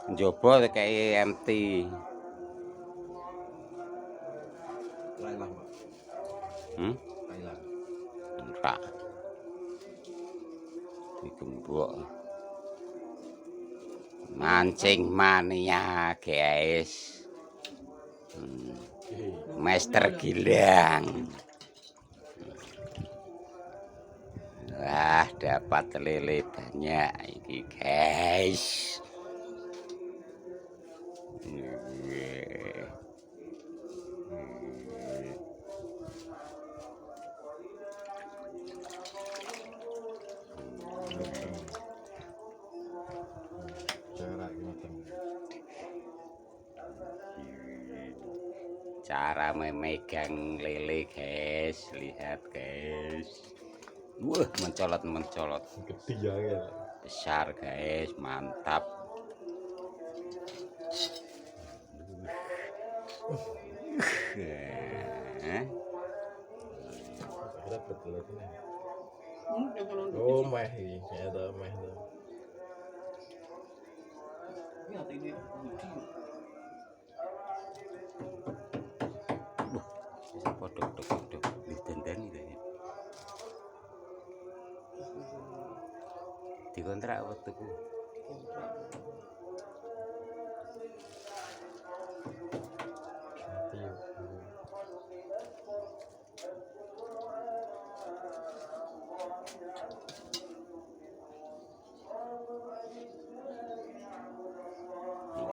Njaba kayak empty. Lailang, Pak. Lailang. Enggak. Digembok. Mancing mania, guys. Master Gilang. Wah, dapat lele banyak ini, guys. Cara memegang lele, guys. Lihat, guys. Wah, mencolot. Gede ya. Besar, guys. Mantap. Oh, meh ini, ada meh tuh. Podok ditendani kayaknya. Dikontrak waktuku.